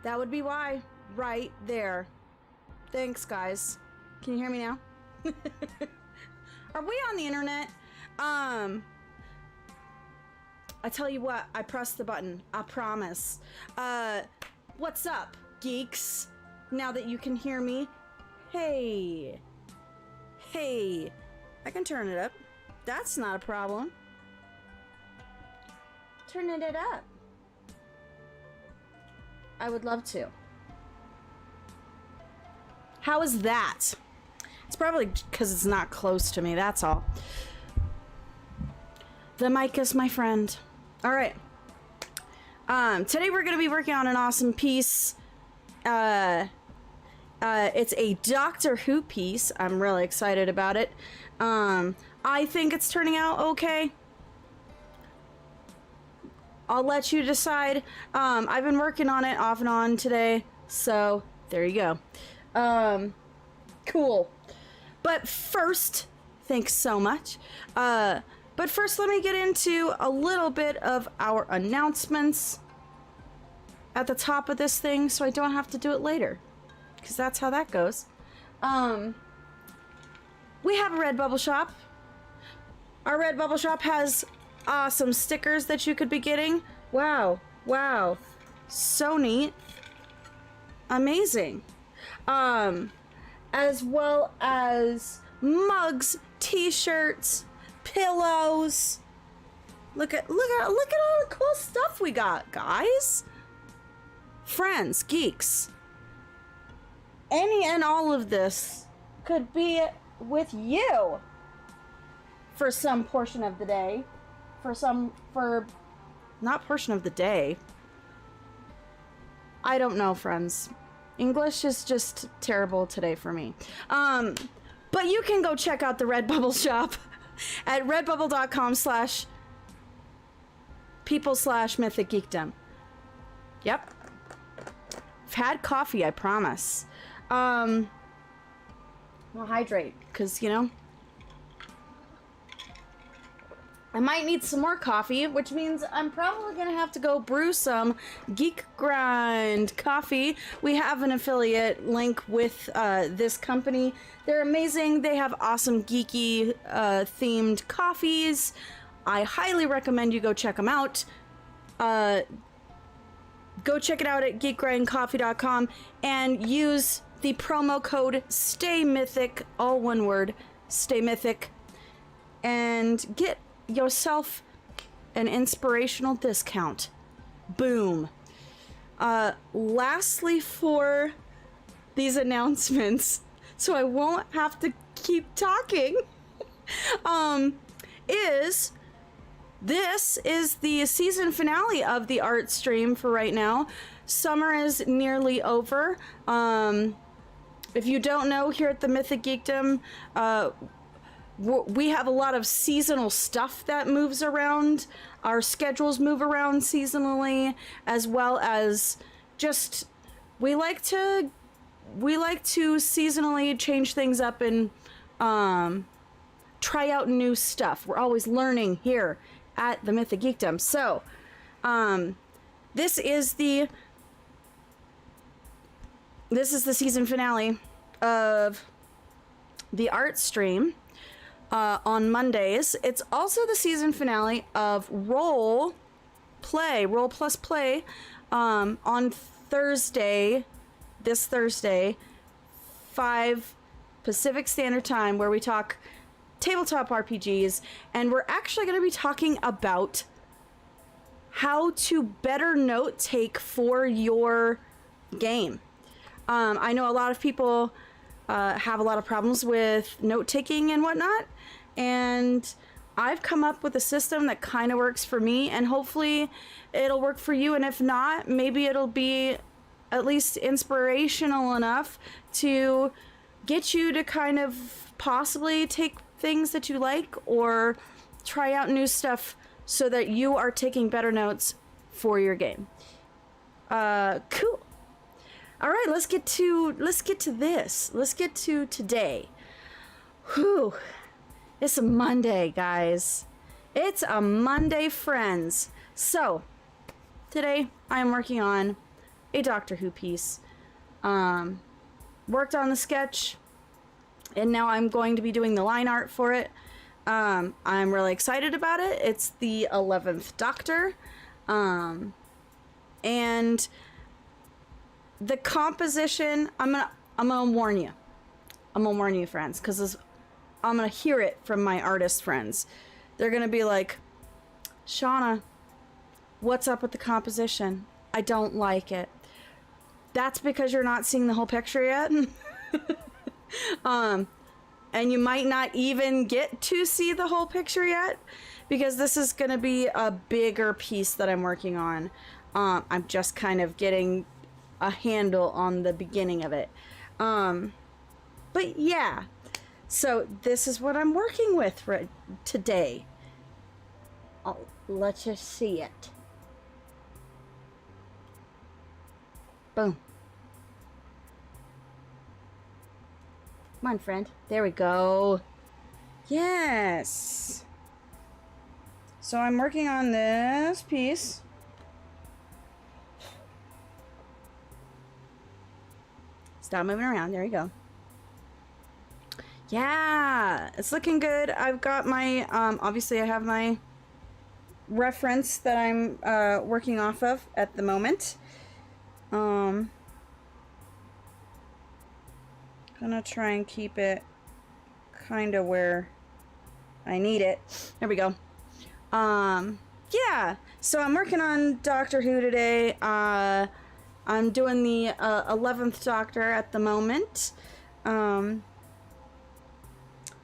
That would be why. Right there. Thanks, guys. Can you hear me now? Are we on the internet? I tell you what, I pressed the button. I promise. What's up, geeks? Now that you can hear me. Hey. Hey. I can turn it up. That's not a problem. Turning it up. I would love to. How is that? It's probably because it's not close to me, that's all. The mic is my friend. All right. Today we're going to be working on an awesome piece. It's a Doctor Who piece. I'm really excited about it. I think it's turning out okay. I'll let you decide. I've been working on it off and on today, so there you go. Cool. But first, thanks so much. But first, let me get into a little bit of our announcements at the top of this thing so I don't have to do it later, because that's how that goes. We have a Redbubble shop. Our Redbubble shop has awesome stickers that you could be getting. Wow. Wow. So neat. Amazing. As well as mugs, t-shirts, pillows. Look at all the cool stuff we got, guys. Friends, geeks. Any and all of this could be with you for some portion of the day. Not portion of the day. I don't know, friends. English is just terrible today for me. But you can go check out the Redbubble shop at redbubble.com/people/mythicgeekdom. Yep. I've had coffee, I promise. I'll hydrate, because, you know, I might need some more coffee, which means I'm probably going to have to go brew some Geek Grind coffee. We have an affiliate link with this company. They're amazing. They have awesome geeky themed coffees. I highly recommend you go check them out. Go check it out at geekgrindcoffee.com and use the promo code STAYMYTHIC, all one word, STAYMYTHIC, and get yourself an inspirational discount. Boom. Lastly, for these announcements, so I won't have to keep talking, this is the season finale of the art stream for right now. Summer is nearly over. If you don't know, here at the Mythic Geekdom, we have a lot of seasonal stuff that moves around. Our schedules move around seasonally, as well as just we like to seasonally change things up and try out new stuff. We're always learning here at the Mythic Geekdom. So this is the season finale of the art stream. On Mondays. It's also the season finale of Roll Plus Play, on Thursday, this Thursday, 5 Pacific Standard Time, where we talk tabletop RPGs, and we're actually going to be talking about how to better note take for your game. I know a lot of people have a lot of problems with note taking and whatnot, and I've come up with a system that kind of works for me, and hopefully it'll work for you, and if not, maybe it'll be at least inspirational enough to get you to kind of possibly take things that you like or try out new stuff so that you are taking better notes for your game. Cool. All right, let's get to this. Let's get to today. Whew. It's a Monday, guys. It's a Monday, friends. So, today I am working on a Doctor Who piece. Worked on the sketch, and now I'm going to be doing the line art for it. I'm really excited about it. It's the 11th Doctor. And the composition, I'm gonna warn you. I'm gonna warn you, friends, because I'm gonna hear it from my artist friends. They're gonna be like, Shauna, what's up with the composition? I don't like it. That's because you're not seeing the whole picture yet. And you might not even get to see the whole picture yet, because this is going to be a bigger piece that I'm working on. I'm just kind of getting a handle on the beginning of it. But yeah, so this is what I'm working with for today. I'll let you see it. Boom. Come on, friend. There we go. Yes. So I'm working on this piece. Stop moving around. There you go. Yeah, it's looking good. I've got my, obviously I have my reference that I'm working off of at the moment. Gonna try and keep it kind of where I need it. There we go. Yeah, so I'm working on Doctor Who today. I'm doing the 11th Doctor at the moment.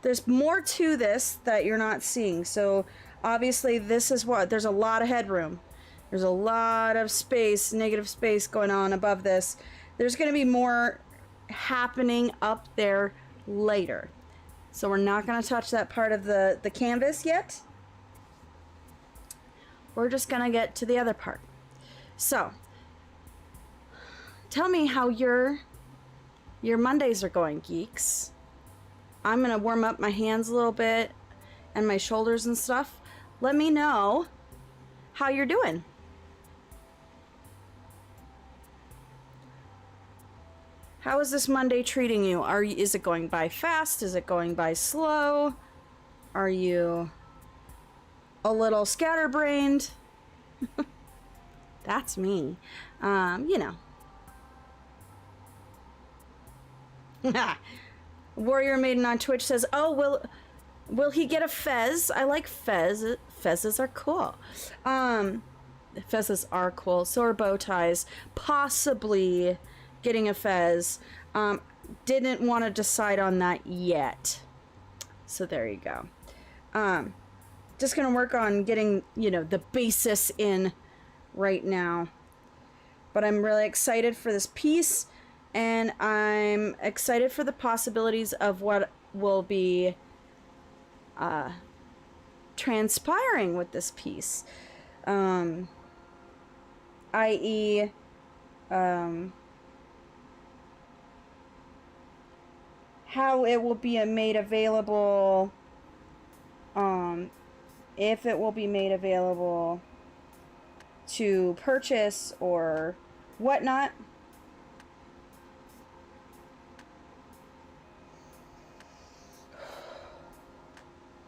There's more to this that you're not seeing. So obviously this is what, there's a lot of headroom. There's a lot of space, negative space going on above this. There's going to be more happening up there later. So we're not going to touch that part of the canvas yet. We're just going to get to the other part. So tell me how your Mondays are going, geeks. I'm going to warm up my hands a little bit and my shoulders and stuff. Let me know how you're doing. How is this Monday treating you? Is it going by fast? Is it going by slow? Are you a little scatterbrained? That's me. You know. Warrior Maiden on Twitch says, "Oh, will he get a fez? I like fez. Fezzes are cool. Fezzes are cool. So are bow ties. Possibly getting a fez. Didn't want to decide on that yet. So there you go. Just gonna work on getting, the basis in right now. But I'm really excited for this piece, and I'm excited for the possibilities of what will be transpiring with this piece. I.e., how it will be made available, if it will be made available to purchase or whatnot.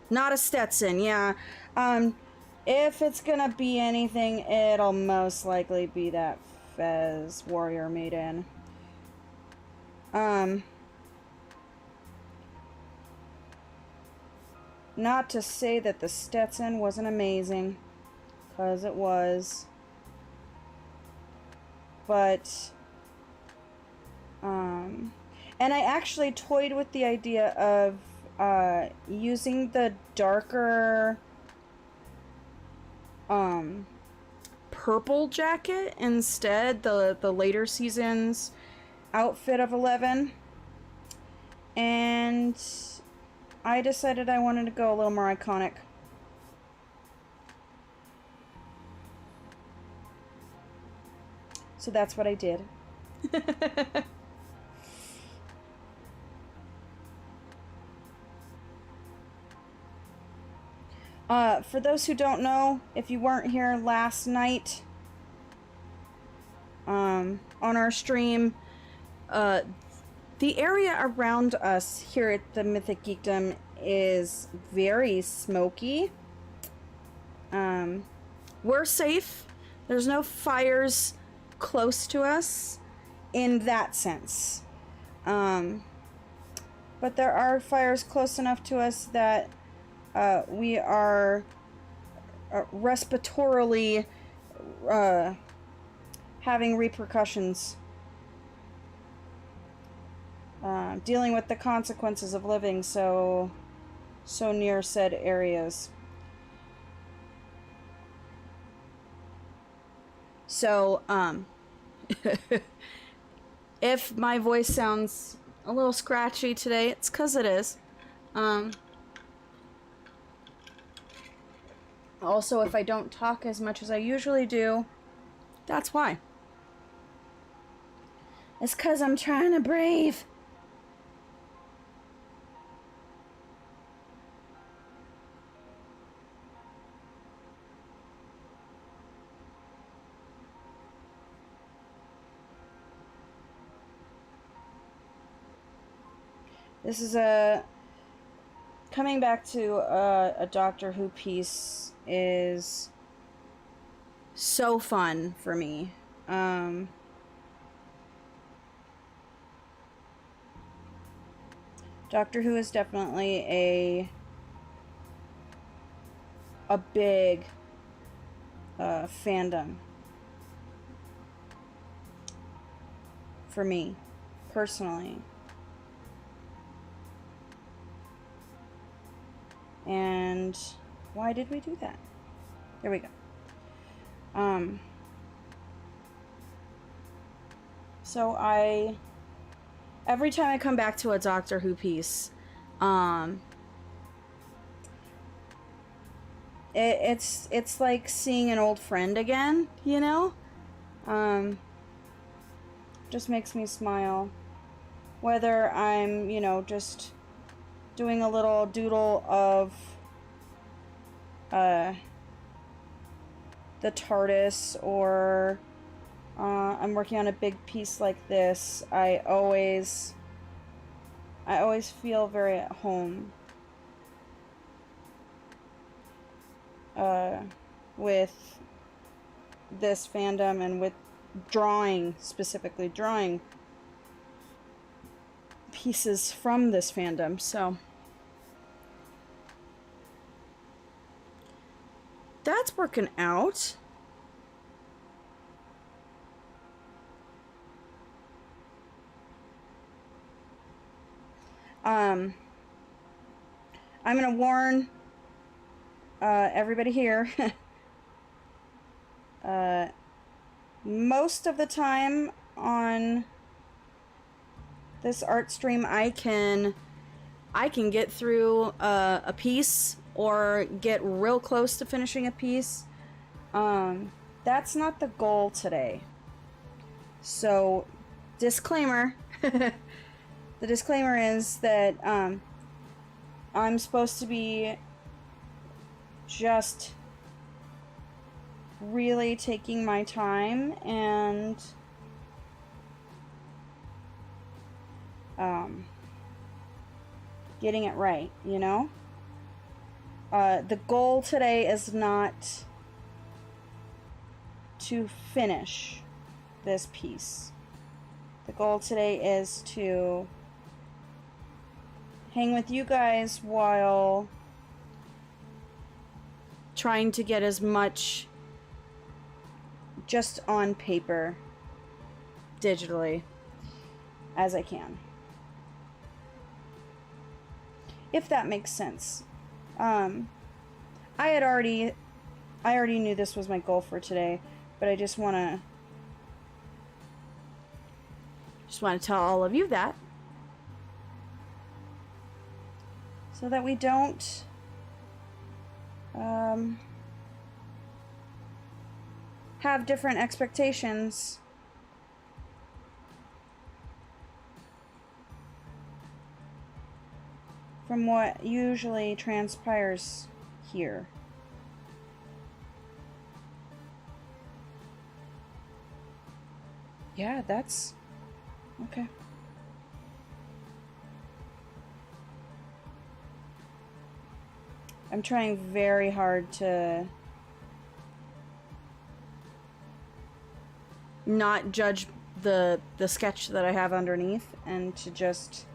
Not a Stetson, yeah. If it's gonna be anything, it'll most likely be that Fez Warrior Maiden. Not to say that the Stetson wasn't amazing, because it was. But, and I actually toyed with the idea of using the darker purple jacket instead, the later seasons outfit of 11, and I decided I wanted to go a little more iconic. So that's what I did. For those who don't know, if you weren't here last night, on our stream. The area around us here at the Mythic Geekdom is very smoky. We're safe. There's no fires close to us in that sense. But there are fires close enough to us that we are respiratorily having repercussions. Dealing with the consequences of living so near said areas. So, if my voice sounds a little scratchy today, it's 'cause it is. Also, if I don't talk as much as I usually do, that's why. It's 'cause I'm trying to breathe. This is coming back to a Doctor Who piece is so fun for me. Doctor Who is definitely a big fandom for me personally. And why did we do that? There we go. So every time I come back to a Doctor Who piece, it's like seeing an old friend again, you know? Just makes me smile. Whether I'm, you know, just doing a little doodle of the TARDIS, or I'm working on a big piece like this, I always feel very at home with this fandom and with specifically drawing pieces from this fandom. So that's working out. I'm gonna warn everybody here. Most of the time on this art stream, I can get through a piece or get real close to finishing a piece. That's not the goal today. So, disclaimer. The disclaimer is that I'm supposed to be just really taking my time and getting it right, you know? The goal today is not to finish this piece. The goal today is to hang with you guys while trying to get as much just on paper, digitally, as I can. If that makes sense. I already knew this was my goal for today, but I just want to tell all of you that, so that we don't have different expectations from what usually transpires here. Yeah, that's... okay. I'm trying very hard to not judge the sketch that I have underneath and to just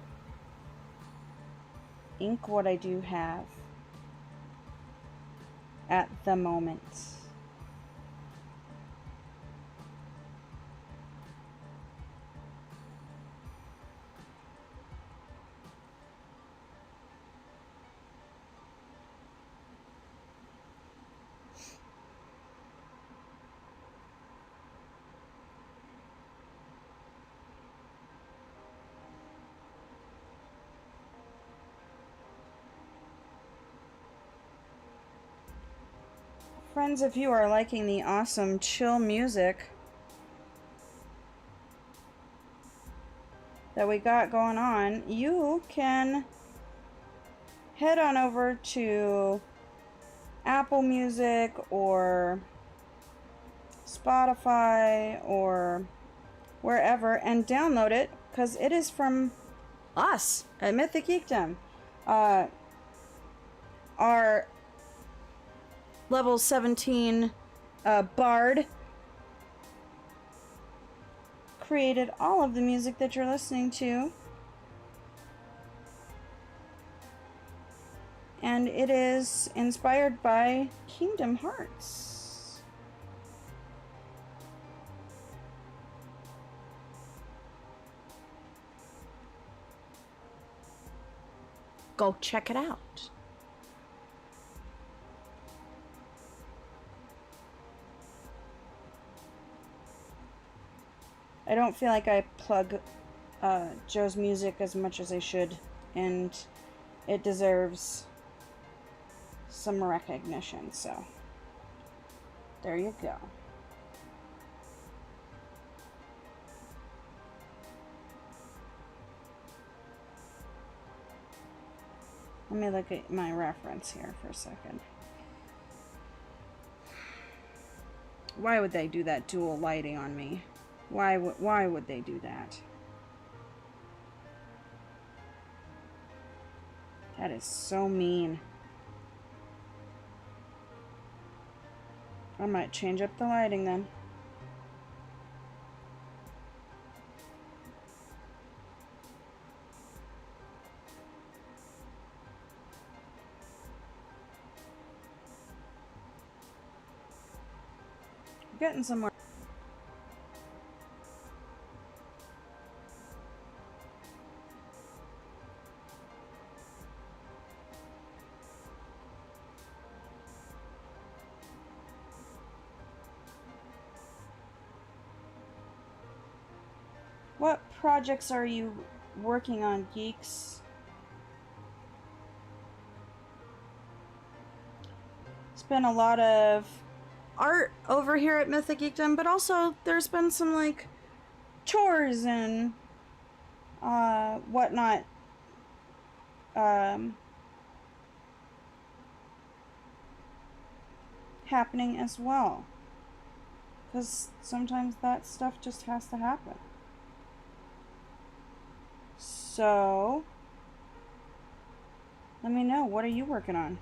ink what I do have at the moment. Friends, if you are liking the awesome chill music that we got going on, you can head on over to Apple Music or Spotify or wherever and download it, because it is from us at Mythic Geekdom. Our level 17 Bard created all of the music that you're listening to, and it is inspired by Kingdom Hearts. Go check it out. I don't feel like I plug Joe's music as much as I should, and it deserves some recognition, so there you go. Let me look at my reference here for a second. Why would they do that dual lighting on me? Why would they do that? That is so mean. I might change up the lighting then. Getting somewhere. What projects are you working on, geeks? It's been a lot of art over here at Mythic Geekdom, but also there's been some like chores and whatnot happening as well, because sometimes that stuff just has to happen. So let me know, what are you working on?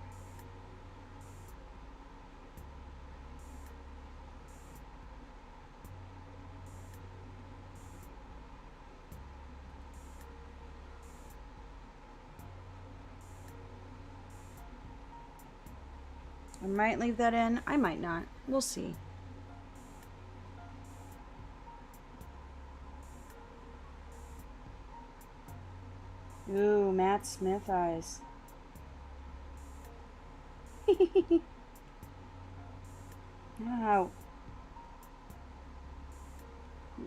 I might leave that in, I might not. We'll see. Ooh, Matt Smith eyes. Wow. Yeah.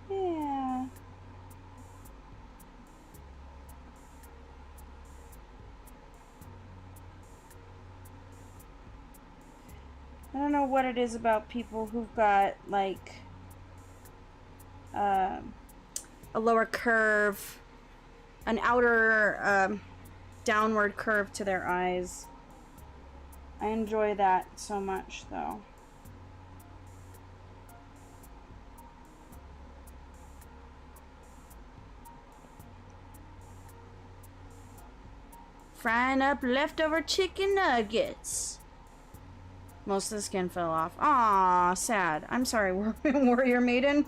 Yeah. I don't know what it is about people who've got like a lower curve, an outer downward curve to their eyes. I enjoy that so much, though. Frying up leftover chicken nuggets. Most of the skin fell off. Aw, sad. I'm sorry, Warrior Maiden.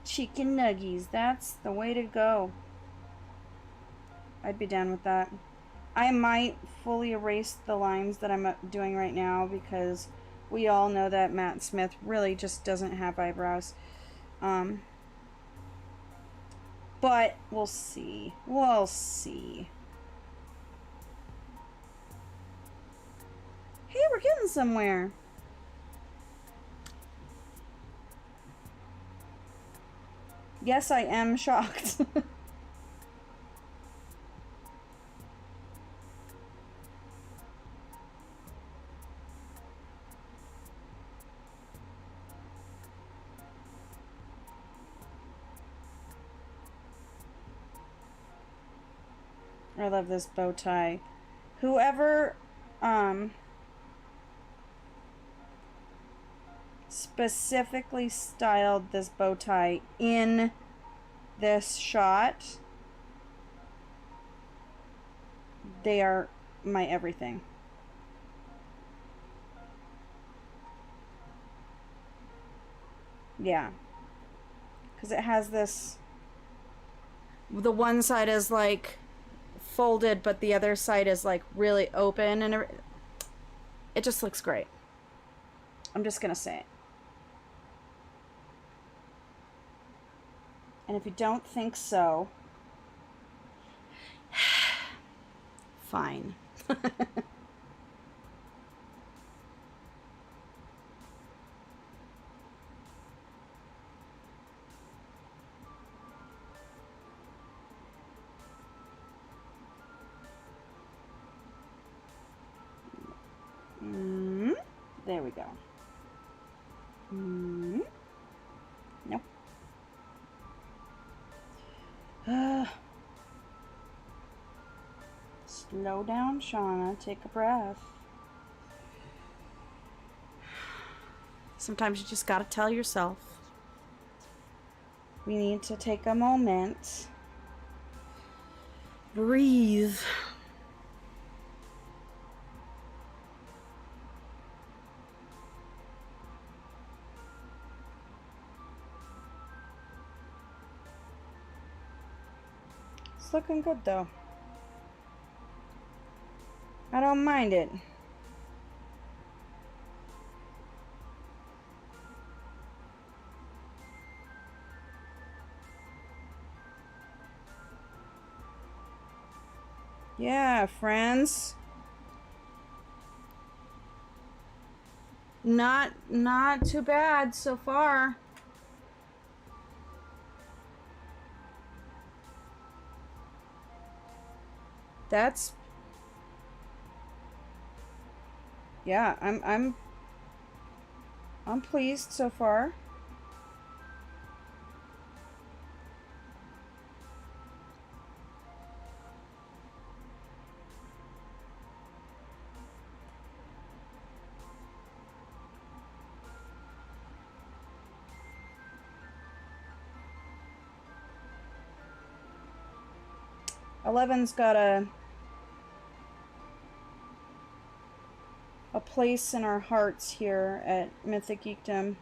Chicken nuggies. That's the way to go. I'd be down with that. I might fully erase the lines that I'm doing right now because we all know that Matt Smith really just doesn't have eyebrows. But we'll see. We'll see. Hey, we're getting somewhere. Yes, I am shocked. I love this bow tie. Whoever specifically styled this bow tie in this shot, they are my everything. Yeah, because it has this, the one side is like folded but the other side is like really open, and it just looks great. I'm just gonna say it. And if you don't think so, fine. There we go. Nope. Slow down, Shauna. Take a breath. Sometimes you just gotta tell yourself. We need to take a moment. Breathe. It's looking good though. I don't mind it. Yeah, friends. Not too bad so far. That's, yeah, I'm pleased so far. Eleven's got a place in our hearts here at Mythic Geekdom.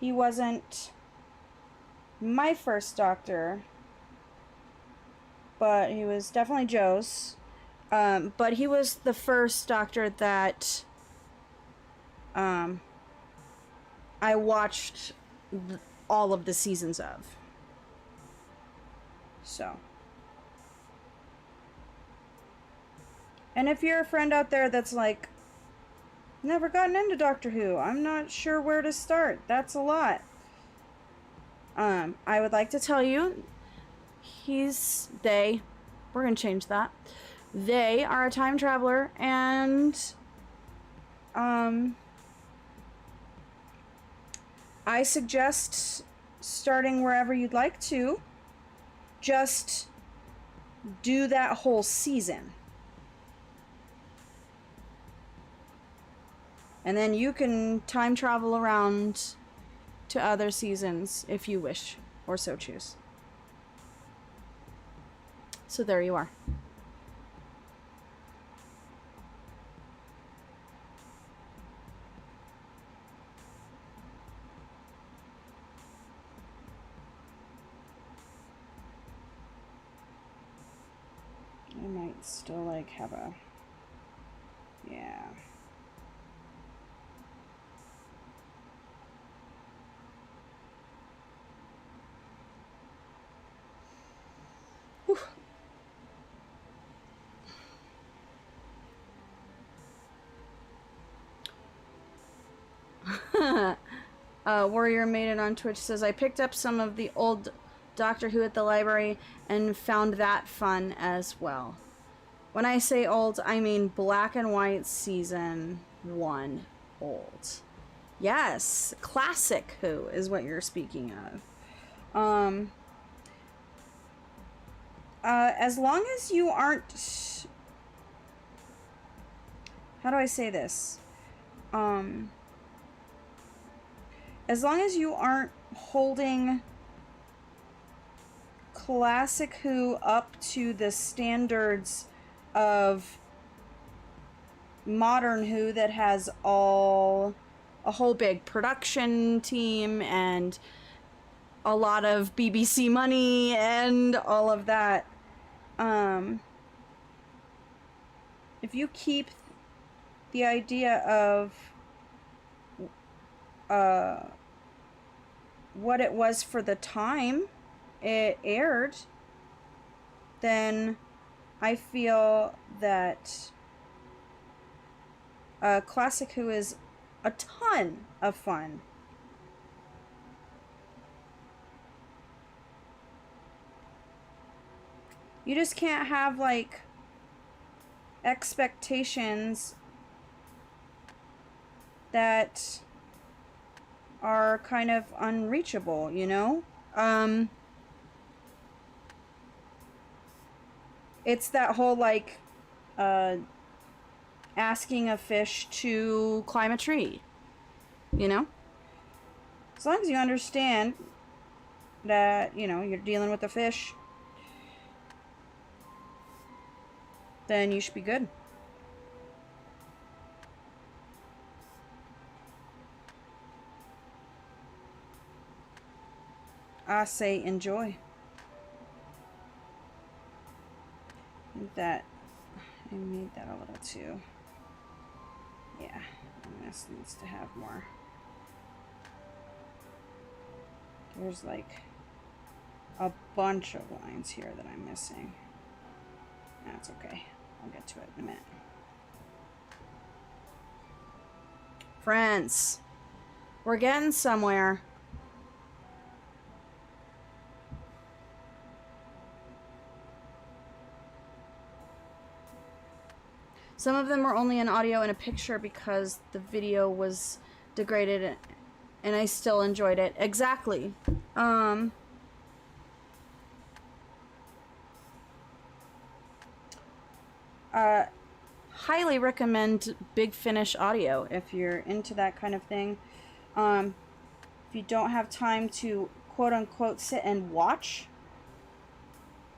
He wasn't my first doctor, but he was definitely Joe's. But he was the first doctor that I watched all of the seasons of. So. And if you're a friend out there that's like, never gotten into Doctor Who, I'm not sure where to start, that's a lot. I would like to tell you, we're gonna change that. They are a time traveler, and I suggest starting wherever you'd like to. Just do that whole season. And then you can time travel around to other seasons if you wish, or so choose. So there you are. I might still like have a, yeah. Warrior Maiden on Twitch says, I picked up some of the old Doctor Who at the library and found that fun as well. When I say old, I mean black and white season 1 old. Yes, classic Who is what you're speaking of. As long as you aren't... How do I say this? As long as you aren't holding classic Who up to the standards of modern Who that has a whole big production team and a lot of BBC money and all of that. If you keep the idea of what it was for the time it aired, then I feel that Classic Who is a ton of fun. You just can't have like expectations that are kind of unreachable, you know? It's that whole like asking a fish to climb a tree, you know? As long as you understand that, you know, you're dealing with a fish, then you should be good. I say enjoy. I think that I made that a little too. Yeah, this needs to have more. There's like a bunch of lines here that I'm missing. That's okay. I'll get to it in a minute. Friends, we're getting somewhere. Some of them were only in audio and a picture because the video was degraded and I still enjoyed it. Exactly. Highly recommend Big Finish audio if you're into that kind of thing. If you don't have time to quote unquote sit and watch,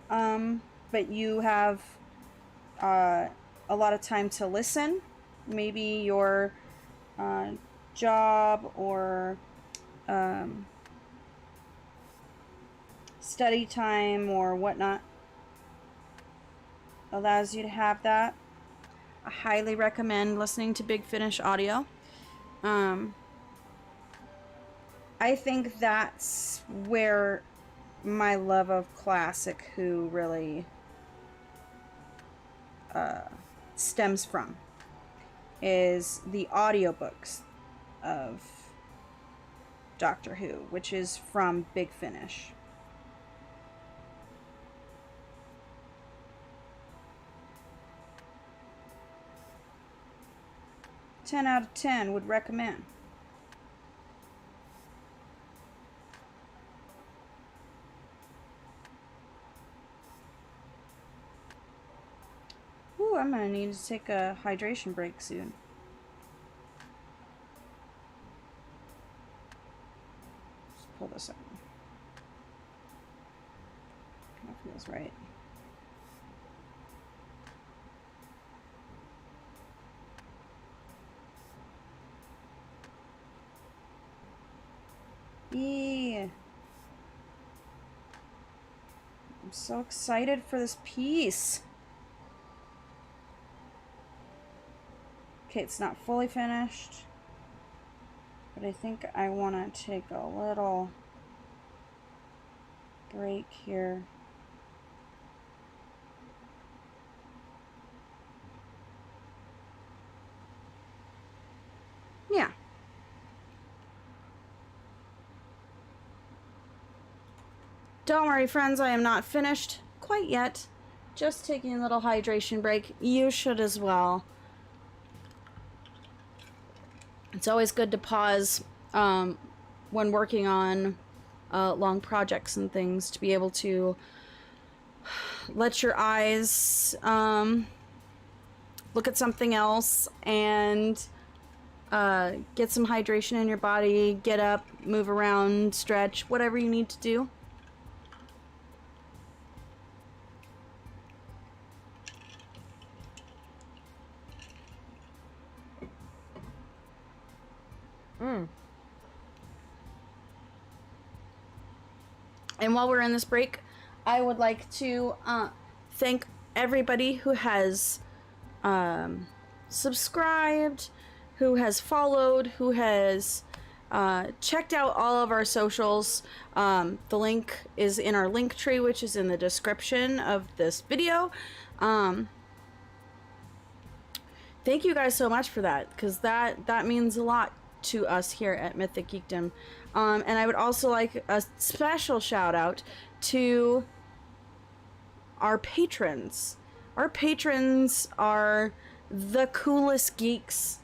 but you have a lot of time to listen, maybe your job or study time or whatnot allows you to have that. I highly recommend listening to Big Finish audio. I think that's where my love of Classic Who really stems from, is the audiobooks of Doctor Who, which is from Big Finish. 10 out of 10 would recommend. Ooh, I'm gonna need to take a hydration break soon. Let's pull this up. That feels right. Yeah. I'm so excited for this piece. Okay, it's not fully finished, but I think I want to take a little break here. Yeah. Don't worry, friends, I am not finished quite yet. Just taking a little hydration break. You should as well. It's always good to pause when working on long projects and things, to be able to let your eyes look at something else and get some hydration in your body, get up, move around, stretch, whatever you need to do. And while we're in this break, I would like to thank everybody who has subscribed, who has followed, who has checked out all of our socials. The link is in our link tree, which is in the description of this video. Thank you guys so much for that, because that means a lot to us here at Mythic Geekdom. And I would also like a special shout out to our patrons. Our patrons are the coolest geeks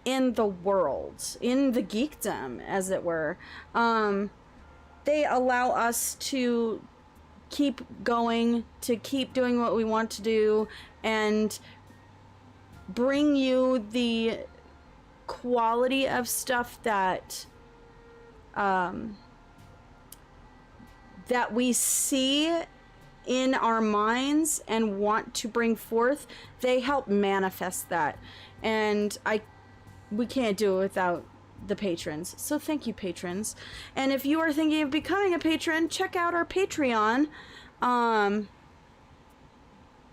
in the world, in the geekdom, as it were. They allow us to keep going, to keep doing what we want to do, and bring you the quality of stuff that that we see in our minds and want to bring forth. They help manifest that, and we can't do it without the patrons. So thank you, patrons. And if you are thinking of becoming a patron, check out our Patreon,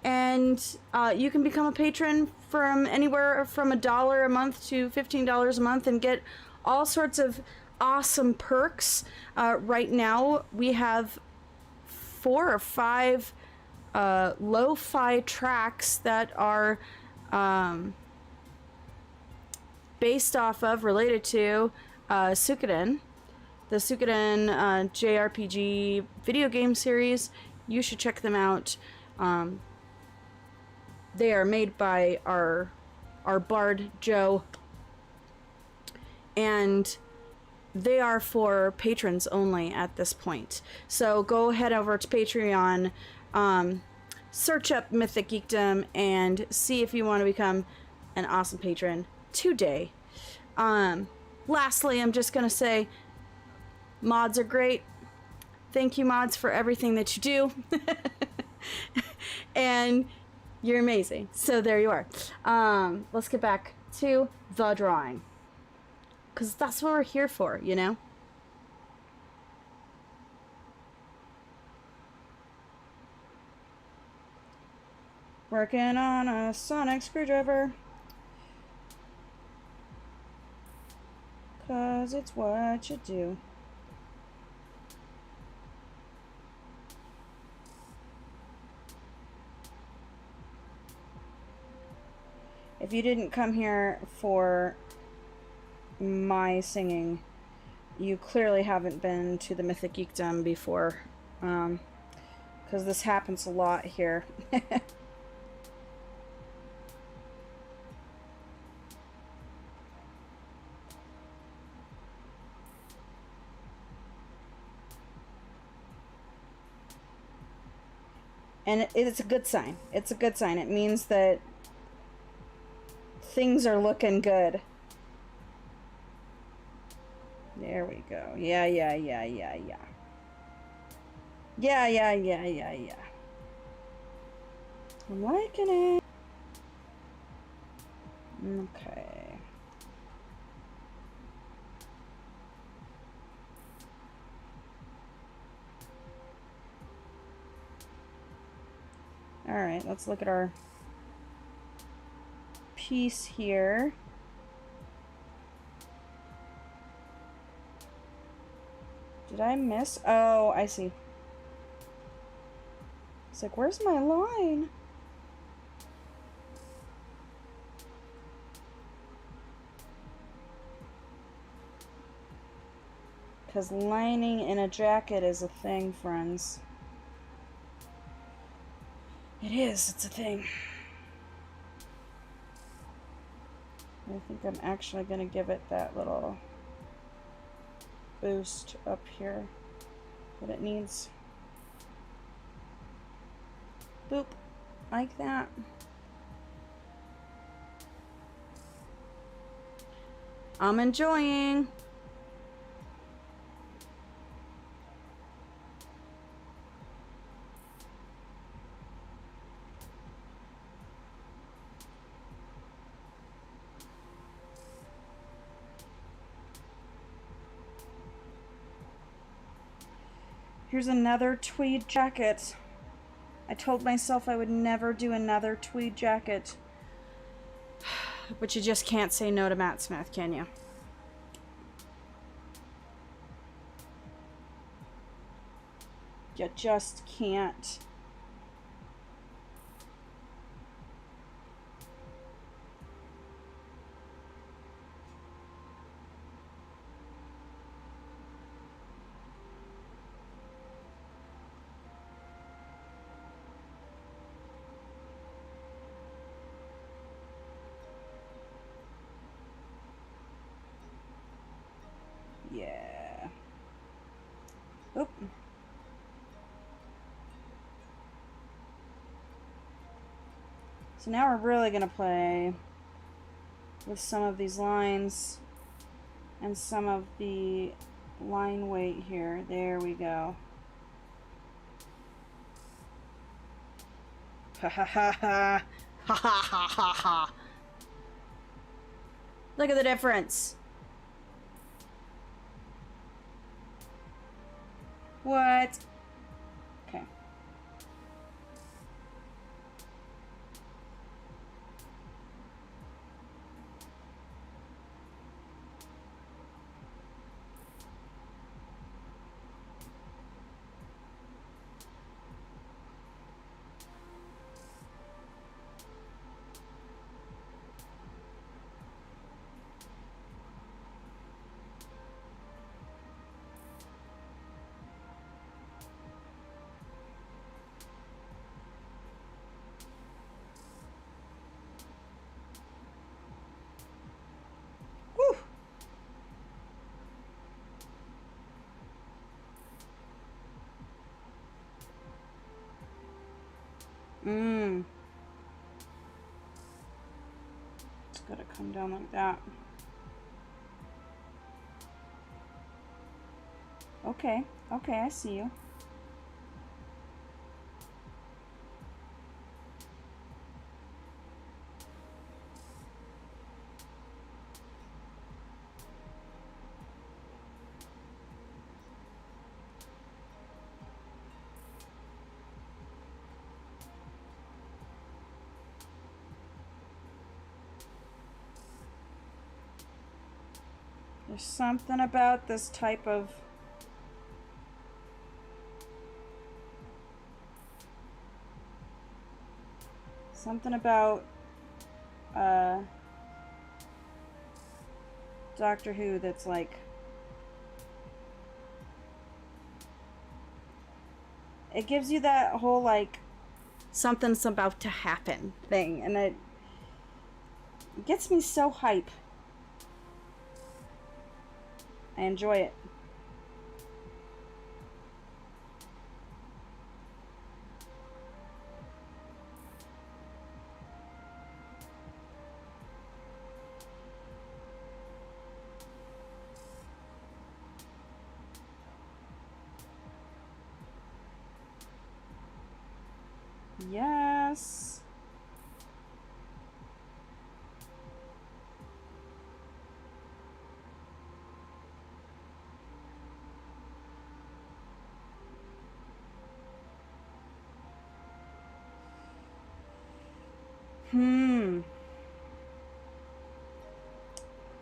and you can become a patron from anywhere from $1 a month to $15 a month and get all sorts of awesome perks. Right now we have 4 or 5 lo-fi tracks that are based off of, related to Suikoden, the Suikoden JRPG video game series. You should check them out. They are made by our bard Joe, and they are for patrons only at this point. So go head over to Patreon, search up Mythic Geekdom, and see if you want to become an awesome patron today. Lastly, I'm just gonna say, mods are great. Thank you, mods, for everything that you do. And you're amazing. So there you are. Let's get back to the drawing, because that's what we're here for, you know? Working on a sonic screwdriver, 'cause it's what you do. If you didn't come here for my singing, you clearly haven't been to the Mythic Geekdom before, because this happens a lot here. And it's a good sign. It's a good sign. It means that things are looking good. There we go. Yeah. Yeah. I'm liking it. Okay. All right, let's look at our piece here. Did I miss? Oh, I see. It's like, where's my line? Because lining in a jacket is a thing, friends. It is. It's a thing. I think I'm actually going to give it that little boost up here that it needs. Boop. Like that. I'm enjoying. Here's another tweed jacket. I told myself I would never do another tweed jacket. But you just can't say no to Matt Smith, can you? You just can't. Yeah. Oop. So now we're really gonna play with some of these lines and some of the line weight here. There we go. Ha ha ha ha. Ha ha ha ha ha. Look at the difference. What? Okay. It's gotta come down like that. Okay, I see you. There's something about this type of Doctor Who that's like, it gives you that whole like something's about to happen thing, and it gets me so hype. I enjoy it. Yes.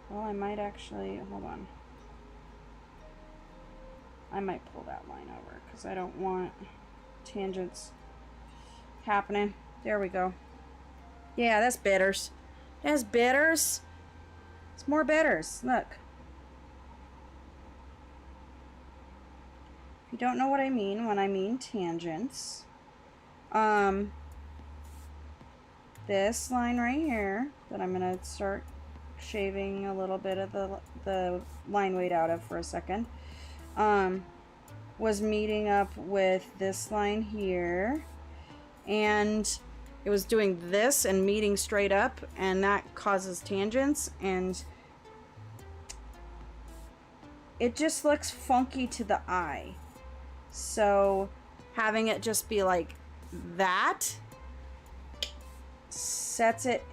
Well, I might actually, hold on. I might pull that line over because I don't want tangents happening. There we go. Yeah, that's bitters. That's bitters. It's more bitters. Look. If you don't know what I mean when I mean tangents, this line right here that I'm gonna start shaving a little bit of the line weight out of for a second, was meeting up with this line here, and it was doing this and meeting straight up, and that causes tangents, and it just looks funky to the eye. So having it just be like that sets it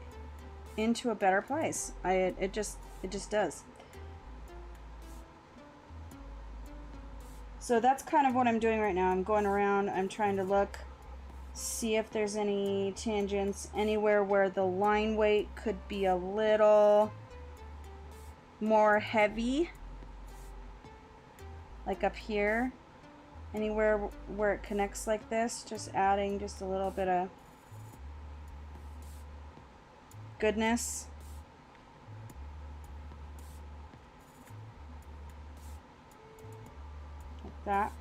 into a better place. It just does. So that's kind of what I'm doing right now. I'm going around, I'm trying to look, see if there's any tangents anywhere where the line weight could be a little more heavy, like up here, anywhere where it connects like this, just adding just a little bit of goodness. Like that.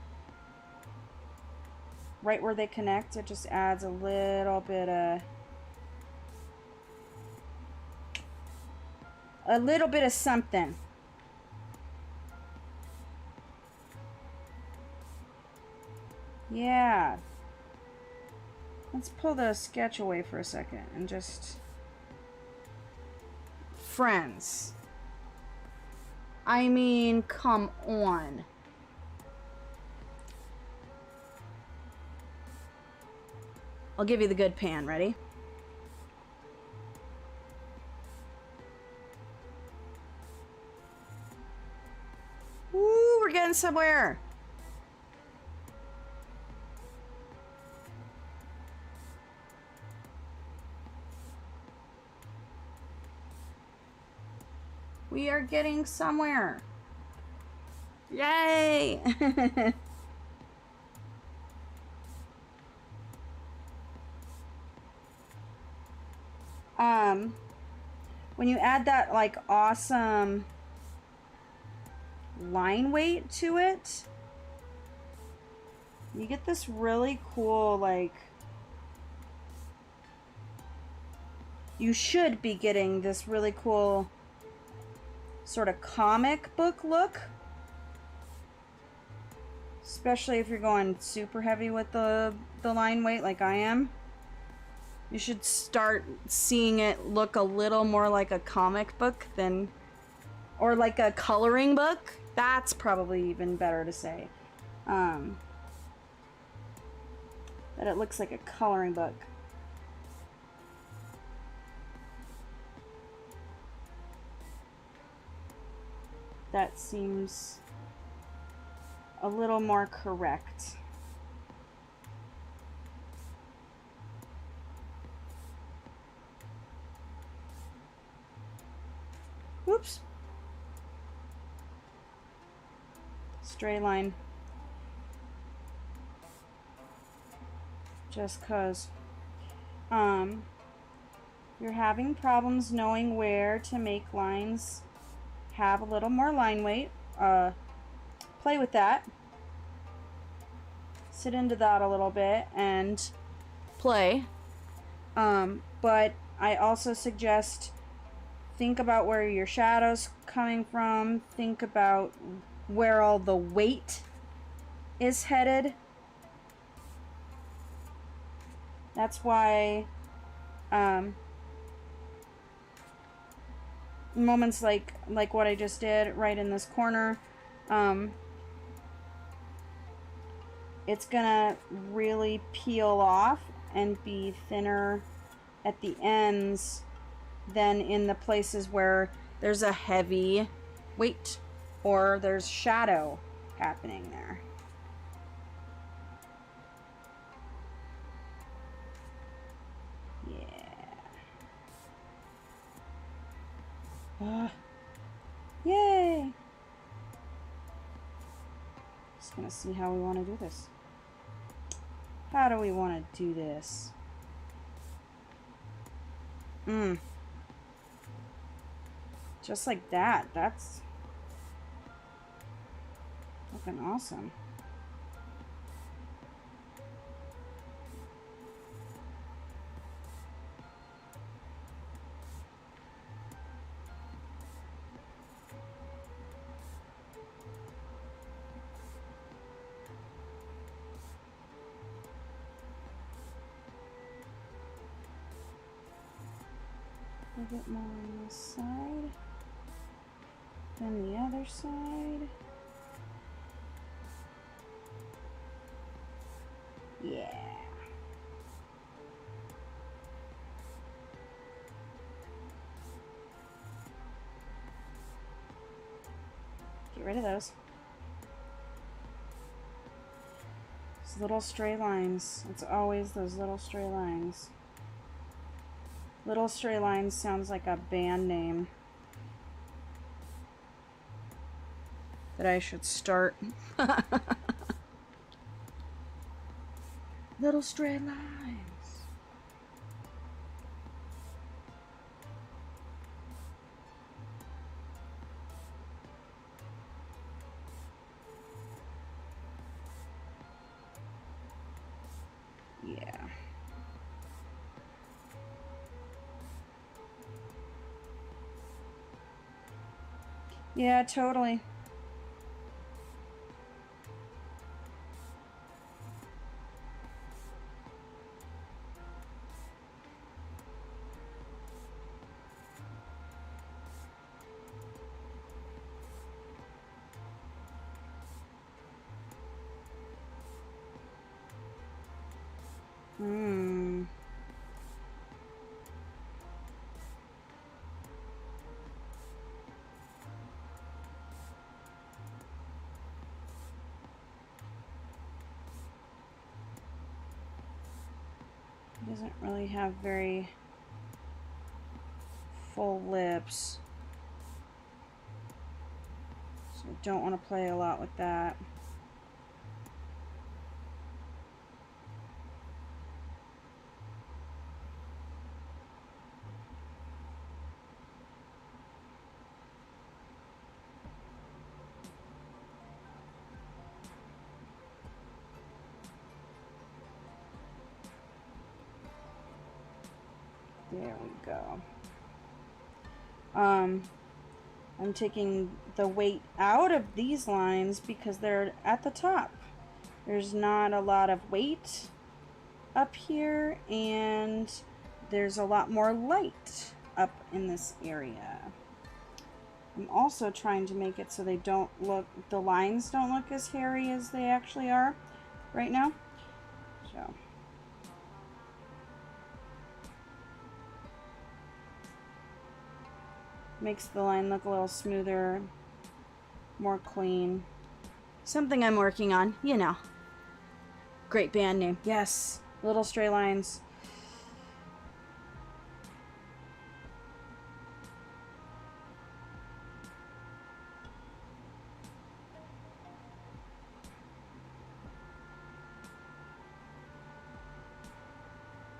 Right where they connect, it just adds a little bit of something. Yeah. Let's pull the sketch away for a second and just... Friends. I mean, come on. I'll give you the good pan. Ready? Ooh, we're getting somewhere. We are getting somewhere. Yay! When you add that like awesome line weight to it, you get this really cool, like, you should be getting this really cool sort of comic book look, especially if you're going super heavy with the line weight like I am. You should start seeing it look a little more like a comic book than, or like a coloring book. That's probably even better to say. That it looks like a coloring book. That seems a little more correct. Whoops. Straight line. Just cause you're having problems knowing where to make lines have a little more line weight, play with that. Sit into that a little bit and play. But I also suggest think about where your shadow's coming from. Think about where all the weight is headed. That's why moments like what I just did right in this corner, it's gonna really peel off and be thinner at the ends than in the places where there's a heavy weight or there's shadow happening there. Yeah. Yay! Just gonna see how we want to do this. How do we want to do this? Just like that. That's looking awesome. A bit more on this side, then the other side. Yeah. Get rid of those. Those little stray lines. It's always those little stray lines. Little Stray Lines sounds like a band name that I should start. Little Stray Lines. Yeah. Yeah, totally. Doesn't really have very full lips, so I don't want to play a lot with that. There we go. I'm taking the weight out of these lines because they're at the top. There's not a lot of weight up here, and there's a lot more light up in this area. I'm also trying to make it so they don't look, the lines don't look as hairy as they actually are right now. So. Makes the line look a little smoother, more clean. Something I'm working on, you know. Great band name. Yes, Little Stray Lines.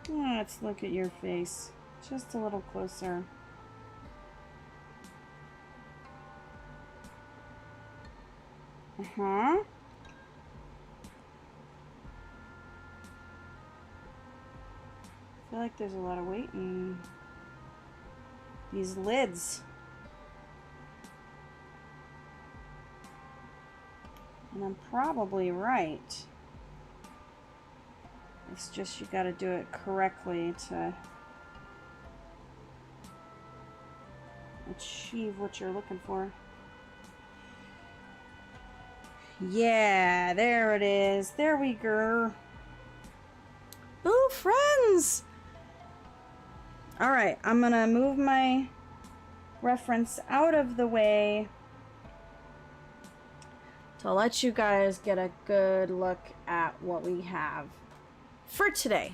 Let's look at your face. Just a little closer. I feel like there's a lot of weight in these lids. And I'm probably right. It's just you gotta do it correctly to achieve what you're looking for. Yeah, there it is. There we go. Ooh, friends! Alright, I'm gonna move my reference out of the way to let you guys get a good look at what we have for today.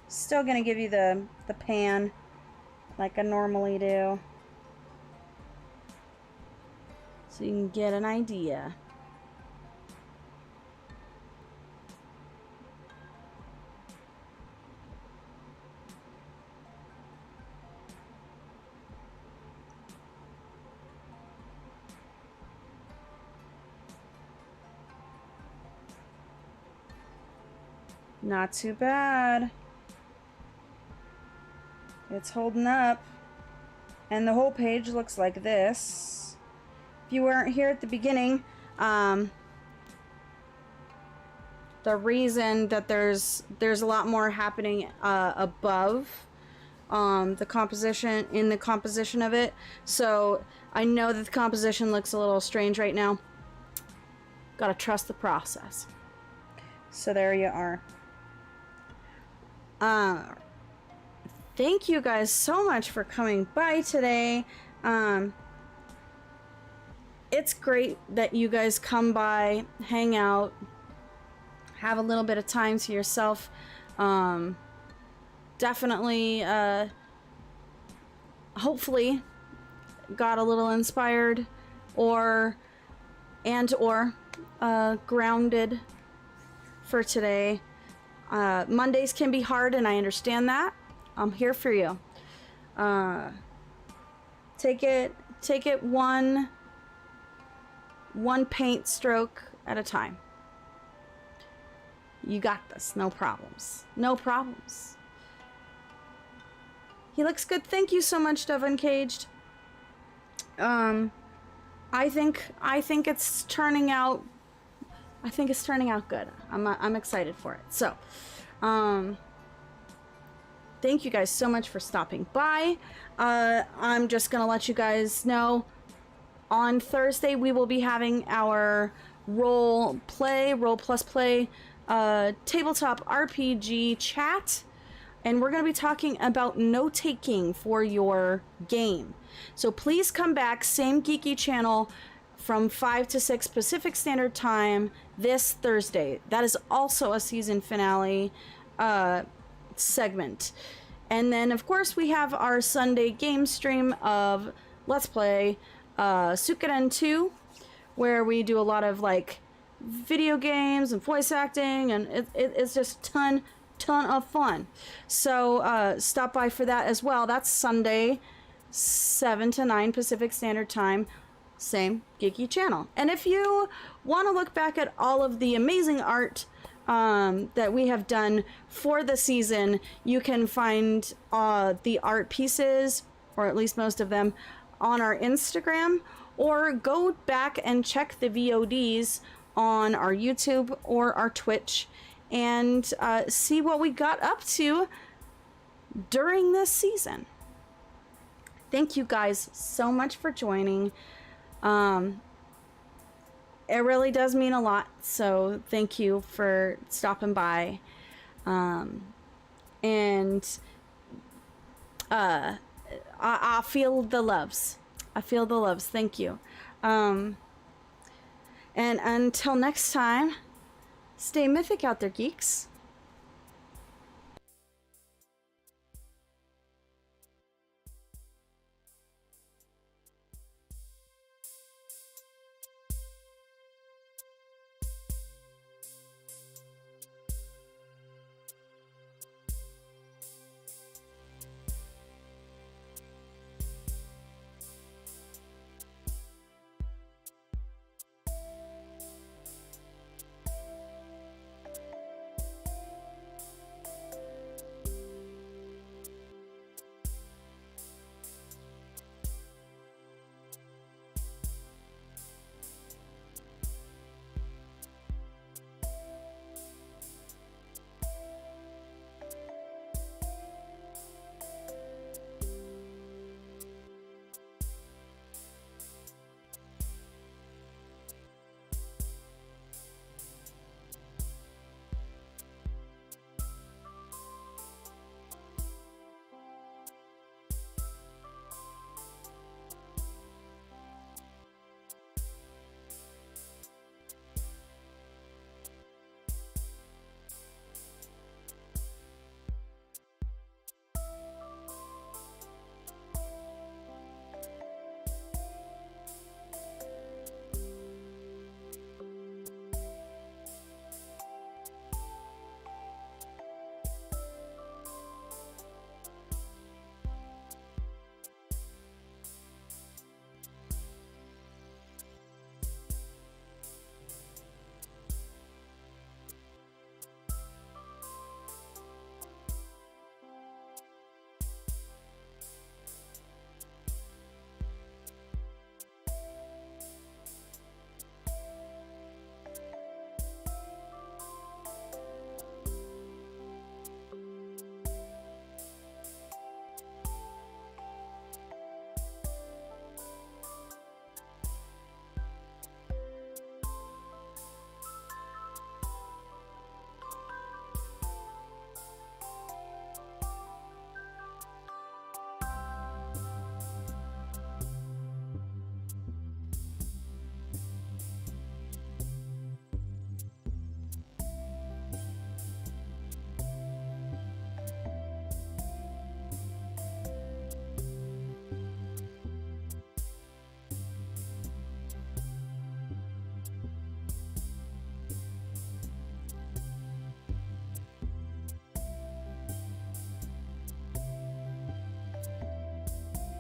Still gonna give you the pan like I normally do, so you can get an idea. Not too bad. It's holding up. And the whole page looks like this. If you weren't here at the beginning, the reason that there's a lot more happening above the composition of it. So I know that the composition looks a little strange right now. Gotta trust the process. So there you are. Thank you guys so much for coming by today. It's great that you guys come by, hang out, have a little bit of time to yourself. Definitely, hopefully got a little inspired or grounded for today. Mondays can be hard, and I understand that. I'm here for you. Take it one paint stroke at a time. You got this. No problems. No problems. He looks good. Thank you so much, Dove Uncaged. I think it's turning out. I think it's turning out good. I'm excited for it. So, thank you guys so much for stopping by. I'm just gonna let you guys know on Thursday we will be having our role plus play tabletop RPG chat, and we're gonna be talking about note-taking for your game. So please come back, same geeky channel, from 5 to 6 Pacific Standard Time this Thursday. That is also a season finale segment. And then, of course, we have our Sunday game stream of Let's Play Suikoden 2, where we do a lot of, like, video games and voice acting, and it's just ton of fun. So stop by for that as well. That's Sunday, 7 to 9 Pacific Standard Time. Same geeky channel. And if you want to look back at all of the amazing art that we have done for the season, you can find the art pieces, or at least most of them, on our Instagram, or go back and check the VODs on our YouTube or our Twitch and see what we got up to during this season. Thank you guys so much for joining. It really does mean a lot, so thank you for stopping by. And I feel the loves. I feel the loves. Thank you. And until next time, stay mythic out there, geeks.